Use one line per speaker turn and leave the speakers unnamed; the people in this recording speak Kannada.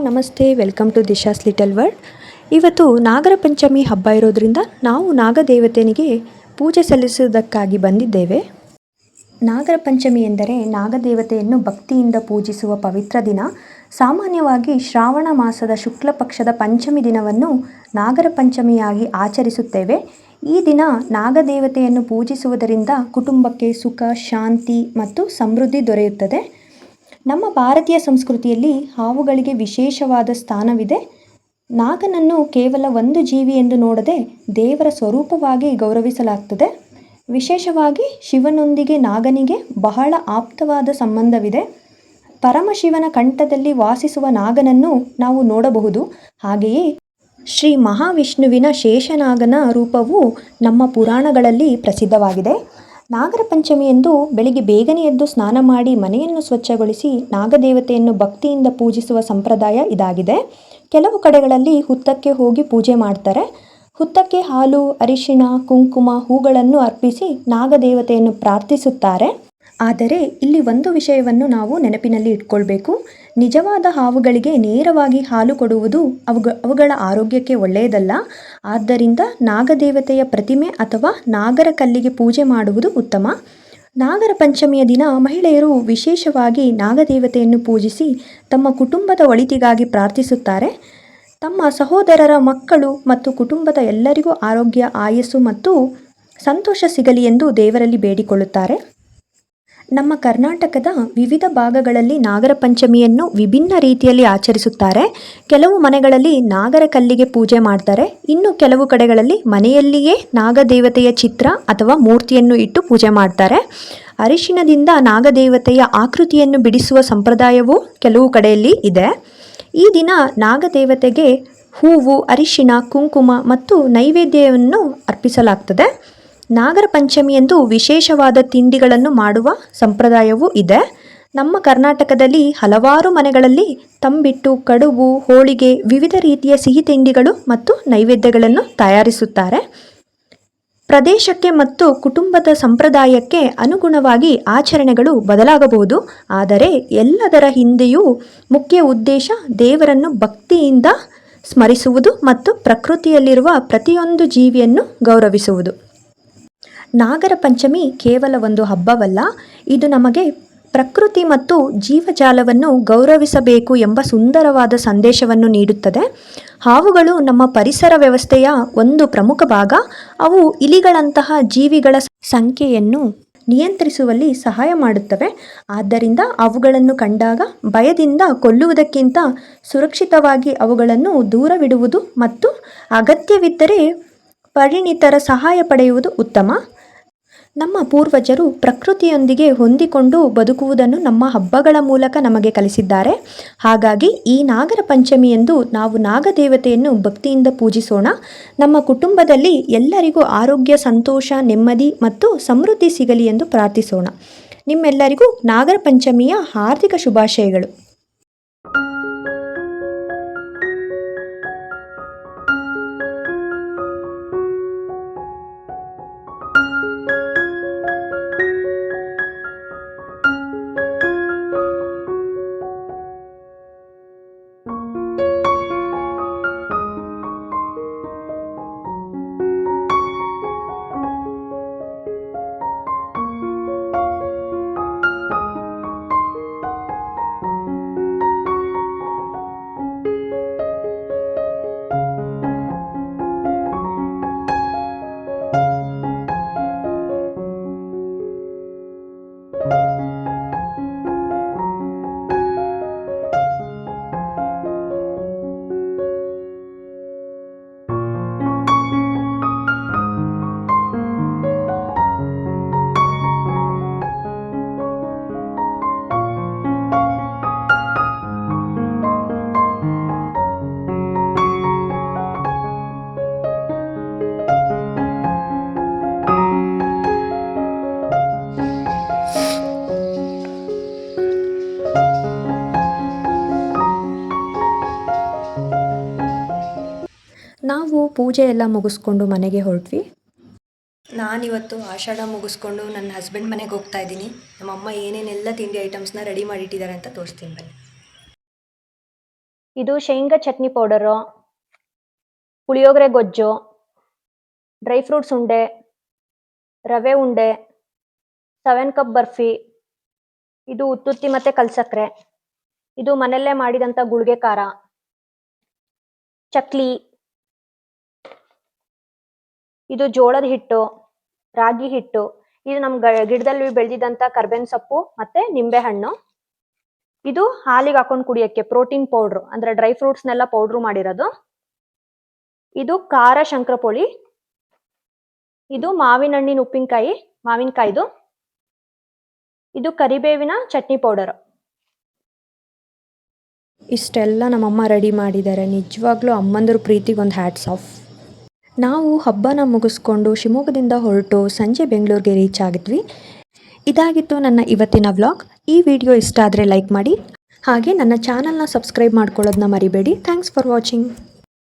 ನಮಸ್ತೆ, ವೆಲ್ಕಮ್ ಟು ದಿಶಾಸ್ ಲಿಟಲ್ ವರ್ಲ್ಡ್. ಇವತ್ತು ನಾಗರ ಪಂಚಮಿ ಹಬ್ಬ ಇರೋದ್ರಿಂದ ನಾವು ನಾಗದೇವತೆನಿಗೆ ಪೂಜೆ ಸಲ್ಲಿಸುವುದಕ್ಕಾಗಿ ಬಂದಿದ್ದೇವೆ. ನಾಗರ ಪಂಚಮಿ ಎಂದರೆ ನಾಗದೇವತೆಯನ್ನು ಭಕ್ತಿಯಿಂದ ಪೂಜಿಸುವ ಪವಿತ್ರ ದಿನ. ಸಾಮಾನ್ಯವಾಗಿ ಶ್ರಾವಣ ಮಾಸದ ಶುಕ್ಲ ಪಕ್ಷದ ಪಂಚಮಿ ದಿನವನ್ನು ನಾಗರ ಪಂಚಮಿಯಾಗಿ ಆಚರಿಸುತ್ತೇವೆ. ಈ ದಿನ ನಾಗದೇವತೆಯನ್ನು ಪೂಜಿಸುವುದರಿಂದ ಕುಟುಂಬಕ್ಕೆ ಸುಖ, ಶಾಂತಿ ಮತ್ತು ಸಮೃದ್ಧಿ ದೊರೆಯುತ್ತದೆ. ನಮ್ಮ ಭಾರತೀಯ ಸಂಸ್ಕೃತಿಯಲ್ಲಿ ಹಾವುಗಳಿಗೆ ವಿಶೇಷವಾದ ಸ್ಥಾನವಿದೆ. ನಾಗನನ್ನು ಕೇವಲ ಒಂದು ಜೀವಿ ಎಂದು ನೋಡದೆ ದೇವರ ಸ್ವರೂಪವಾಗಿ ಗೌರವಿಸಲಾಗುತ್ತದೆ. ವಿಶೇಷವಾಗಿ ಶಿವನೊಂದಿಗೆ ನಾಗನಿಗೆ ಬಹಳ ಆಪ್ತವಾದ ಸಂಬಂಧವಿದೆ. ಪರಮಶಿವನ ಕಂಠದಲ್ಲಿ ವಾಸಿಸುವ ನಾಗನನ್ನು ನಾವು ನೋಡಬಹುದು. ಹಾಗೆಯೇ ಶ್ರೀ ಮಹಾವಿಷ್ಣುವಿನ ಶೇಷನಾಗನ ರೂಪವು ನಮ್ಮ ಪುರಾಣಗಳಲ್ಲಿ ಪ್ರಸಿದ್ಧವಾಗಿದೆ. ನಾಗರ ಪಂಚಮಿಯಂದು ಬೆಳಿಗ್ಗೆ ಬೇಗನೆ ಎದ್ದು ಸ್ನಾನ ಮಾಡಿ ಮನೆಯನ್ನು ಸ್ವಚ್ಛಗೊಳಿಸಿ ನಾಗದೇವತೆಯನ್ನು ಭಕ್ತಿಯಿಂದ ಪೂಜಿಸುವ ಸಂಪ್ರದಾಯ ಇದಾಗಿದೆ. ಕೆಲವು ಕಡೆಗಳಲ್ಲಿ ಹುತ್ತಕ್ಕೆ ಹೋಗಿ ಪೂಜೆ ಮಾಡ್ತಾರೆ. ಹುತ್ತಕ್ಕೆ ಹಾಲು, ಅರಿಶಿಣ, ಕುಂಕುಮ, ಹೂಗಳನ್ನು ಅರ್ಪಿಸಿ ನಾಗದೇವತೆಯನ್ನು ಪ್ರಾರ್ಥಿಸುತ್ತಾರೆ. ಆದರೆ ಇಲ್ಲಿ ಒಂದು ವಿಷಯವನ್ನು ನಾವು ನೆನಪಿನಲ್ಲಿ ಇಟ್ಕೊಳ್ಬೇಕು. ನಿಜವಾದ ಹಾವುಗಳಿಗೆ ನೇರವಾಗಿ ಹಾಲು ಕೊಡುವುದು ಅವುಗಳ ಆರೋಗ್ಯಕ್ಕೆ ಒಳ್ಳೆಯದಲ್ಲ. ಆದ್ದರಿಂದ ನಾಗದೇವತೆಯ ಪ್ರತಿಮೆ ಅಥವಾ ನಾಗರ ಕಲ್ಲಿಗೆ ಪೂಜೆ ಮಾಡುವುದು ಉತ್ತಮ. ನಾಗರ ಪಂಚಮಿಯ ದಿನ ಮಹಿಳೆಯರು ವಿಶೇಷವಾಗಿ ನಾಗದೇವತೆಯನ್ನು ಪೂಜಿಸಿ ತಮ್ಮ ಕುಟುಂಬದ ಒಳಿತಿಗಾಗಿ ಪ್ರಾರ್ಥಿಸುತ್ತಾರೆ. ತಮ್ಮ ಸಹೋದರರ, ಮಕ್ಕಳು ಮತ್ತು ಕುಟುಂಬದ ಎಲ್ಲರಿಗೂ ಆರೋಗ್ಯ, ಆಯಸ್ಸು ಮತ್ತು ಸಂತೋಷ ಸಿಗಲಿ ಎಂದು ದೇವರಲ್ಲಿ ಬೇಡಿಕೊಳ್ಳುತ್ತಾರೆ. ನಮ್ಮ ಕರ್ನಾಟಕದ ವಿವಿಧ ಭಾಗಗಳಲ್ಲಿ ನಾಗರ ಪಂಚಮಿಯನ್ನು ವಿಭಿನ್ನ ರೀತಿಯಲ್ಲಿ ಆಚರಿಸುತ್ತಾರೆ. ಕೆಲವು ಮನೆಗಳಲ್ಲಿ ನಾಗರ ಕಲ್ಲಿಗೆ ಪೂಜೆ ಮಾಡ್ತಾರೆ. ಇನ್ನು ಕೆಲವು ಕಡೆಗಳಲ್ಲಿ ಮನೆಯಲ್ಲಿಯೇ ನಾಗದೇವತೆಯ ಚಿತ್ರ ಅಥವಾ ಮೂರ್ತಿಯನ್ನು ಇಟ್ಟು ಪೂಜೆ ಮಾಡ್ತಾರೆ. ಅರಿಶಿಣದಿಂದ ನಾಗದೇವತೆಯ ಆಕೃತಿಯನ್ನು ಬಿಡಿಸುವ ಸಂಪ್ರದಾಯವೂ ಕೆಲವು ಕಡೆಯಲ್ಲಿ ಇದೆ. ಈ ದಿನ ನಾಗದೇವತೆಗೆ ಹೂವು, ಅರಿಶಿಣ, ಕುಂಕುಮ ಮತ್ತು ನೈವೇದ್ಯವನ್ನು ಅರ್ಪಿಸಲಾಗ್ತದೆ. ನಾಗರ ಪಂಚಮಿಯಂದು ವಿಶೇಷವಾದ ತಿಂಡಿಗಳನ್ನು ಮಾಡುವ ಸಂಪ್ರದಾಯವೂ ಇದೆ. ನಮ್ಮ ಕರ್ನಾಟಕದಲ್ಲಿ ಹಲವಾರು ಮನೆಗಳಲ್ಲಿ ತಂಬಿಟ್ಟು, ಕಡುಬು, ಹೋಳಿಗೆ, ವಿವಿಧ ರೀತಿಯ ಸಿಹಿ ತಿಂಡಿಗಳು ಮತ್ತು ನೈವೇದ್ಯಗಳನ್ನು ತಯಾರಿಸುತ್ತಾರೆ. ಪ್ರದೇಶಕ್ಕೆ ಮತ್ತು ಕುಟುಂಬದ ಸಂಪ್ರದಾಯಕ್ಕೆ ಅನುಗುಣವಾಗಿ ಆಚರಣೆಗಳು ಬದಲಾಗಬಹುದು. ಆದರೆ ಎಲ್ಲದರ ಹಿಂದೆಯೂ ಮುಖ್ಯ ಉದ್ದೇಶ ದೇವರನ್ನು ಭಕ್ತಿಯಿಂದ ಸ್ಮರಿಸುವುದು ಮತ್ತು ಪ್ರಕೃತಿಯಲ್ಲಿರುವ ಪ್ರತಿಯೊಂದು ಜೀವಿಯನ್ನು ಗೌರವಿಸುವುದು. ನಾಗರ ಪಂಚಮಿ ಕೇವಲ ಒಂದು ಹಬ್ಬವಲ್ಲ, ಇದು ನಮಗೆ ಪ್ರಕೃತಿ ಮತ್ತು ಜೀವಜಾಲವನ್ನು ಗೌರವಿಸಬೇಕು ಎಂಬ ಸುಂದರವಾದ ಸಂದೇಶವನ್ನು ನೀಡುತ್ತದೆ. ಹಾವುಗಳು ನಮ್ಮ ಪರಿಸರ ವ್ಯವಸ್ಥೆಯ ಒಂದು ಪ್ರಮುಖ ಭಾಗ. ಅವು ಇಲಿಗಳಂತಹ ಜೀವಿಗಳ ಸಂಖ್ಯೆಯನ್ನು ನಿಯಂತ್ರಿಸುವಲ್ಲಿ ಸಹಾಯ ಮಾಡುತ್ತವೆ. ಆದ್ದರಿಂದ ಅವುಗಳನ್ನು ಕಂಡಾಗ ಭಯದಿಂದ ಕೊಲ್ಲುವುದಕ್ಕಿಂತ ಸುರಕ್ಷಿತವಾಗಿ ಅವುಗಳನ್ನು ದೂರವಿಡುವುದು ಮತ್ತು ಅಗತ್ಯವಿದ್ದರೆ ಪರಿಣಿತರ ಸಹಾಯ ಪಡೆಯುವುದು ಉತ್ತಮ. ನಮ್ಮ ಪೂರ್ವಜರು ಪ್ರಕೃತಿಯೊಂದಿಗೆ ಹೊಂದಿಕೊಂಡು ಬದುಕುವುದನ್ನು ನಮ್ಮ ಹಬ್ಬಗಳ ಮೂಲಕ ನಮಗೆ ಕಲಿಸಿದ್ದಾರೆ. ಹಾಗಾಗಿ ಈ ನಾಗರ ಪಂಚಮಿಯಂದು ನಾವು ನಾಗದೇವತೆಯನ್ನು ಭಕ್ತಿಯಿಂದ ಪೂಜಿಸೋಣ. ನಮ್ಮ ಕುಟುಂಬದಲ್ಲಿ ಎಲ್ಲರಿಗೂ ಆರೋಗ್ಯ, ಸಂತೋಷ, ನೆಮ್ಮದಿ ಮತ್ತು ಸಮೃದ್ಧಿ ಸಿಗಲಿ ಎಂದು ಪ್ರಾರ್ಥಿಸೋಣ. ನಿಮ್ಮೆಲ್ಲರಿಗೂ ನಾಗರ ಪಂಚಮಿಯ ಹಾರ್ದಿಕ ಶುಭಾಶಯಗಳು. ನಾವು ಪೂಜೆ ಎಲ್ಲ ಮುಗಿಸ್ಕೊಂಡು ಮನೆಗೆ ಹೊರಟ್ವಿ. ನಾನಿವತ್ತು ಆಷಾಢ ಮುಗಿಸ್ಕೊಂಡು ನನ್ನ ಹಸ್ಬೆಂಡ್ ಮನೆಗೆ ಹೋಗ್ತಾ ಇದ್ದೀನಿ. ನಮ್ಮಮ್ಮ ಏನೇನೆಲ್ಲ ತಿಂಡಿ ಐಟಮ್ಸ್ನ ರೆಡಿ ಮಾಡಿಟ್ಟಿದ್ದಾರೆ ಅಂತ ತೋರಿಸ್ತೀನಿ ಬನ್ನಿ.
ಇದು ಶೇಂಗಾ ಚಟ್ನಿ ಪೌಡರು, ಪುಳಿಯೋಗರೆ ಗೊಜ್ಜು, ಡ್ರೈ ಫ್ರೂಟ್ಸ್ ಉಂಡೆ, ರವೆ ಉಂಡೆ, 7 ಕಪ್ ಬರ್ಫಿ, ಇದು ಉತ್ತುತ್ತಿ ಮತ್ತೆ ಕಲ್ಸಕ್ರೆ, ಇದು ಮನೆಯಲ್ಲೇ ಮಾಡಿದಂಥ ಗುಳ್ಗೆ ಖಾರ, ಚಕ್ಲಿ, ಇದು ಜೋಳದ ಹಿಟ್ಟು, ರಾಗಿ ಹಿಟ್ಟು, ಇದು ನಮ್ಮ ಗಿಡದಲ್ಲಿ ಬೆಳೆದಿದ್ದಂಥ ಕರ್ಬೇವಿನ ಸೊಪ್ಪು ಮತ್ತೆ ನಿಂಬೆ ಹಣ್ಣು. ಇದು ಹಾಲಿಗೆ ಹಾಕೊಂಡು ಕುಡಿಯಕ್ಕೆ ಪ್ರೋಟೀನ್ ಪೌಡ್ರು, ಅಂದ್ರೆ ಡ್ರೈ ಫ್ರೂಟ್ಸ್ನೆಲ್ಲ ಪೌಡ್ರು ಮಾಡಿರೋದು. ಇದು ಖಾರ ಶಂಕರಪೋಳಿ, ಇದು ಮಾವಿನ ಹಣ್ಣಿನ ಉಪ್ಪಿನಕಾಯಿ, ಮಾವಿನಕಾಯ್ದು, ಇದು ಕರಿಬೇವಿನ ಚಟ್ನಿ ಪೌಡರ್.
ಇಷ್ಟೆಲ್ಲ ನಮ್ಮಮ್ಮ ರೆಡಿ ಮಾಡಿದ್ದಾರೆ. ನಿಜವಾಗ್ಲೂ ಅಮ್ಮಂದ್ರ ಪ್ರೀತಿಗೆ ಒಂದು ಹ್ಯಾಟ್ಸ್ ಆಫ್. ನಾವು ಹಬ್ಬನ ಮುಗಿಸ್ಕೊಂಡು ಶಿವಮೊಗ್ಗದಿಂದ ಹೊರಟು ಸಂಜೆ ಬೆಂಗಳೂರಿಗೆ ರೀಚ್ ಆಗಿದ್ವಿ. ಇದಾಗಿತ್ತು ನನ್ನ ಇವತ್ತಿನ ವ್ಲಾಗ್. ಈ ವಿಡಿಯೋ ಇಷ್ಟ ಆದರೆ ಲೈಕ್ ಮಾಡಿ, ಹಾಗೆ ನನ್ನ ಚಾನಲ್ನ ಸಬ್ಸ್ಕ್ರೈಬ್ ಮಾಡ್ಕೊಳ್ಳೋದನ್ನ ಮರಿಬೇಡಿ. Thanks for watching.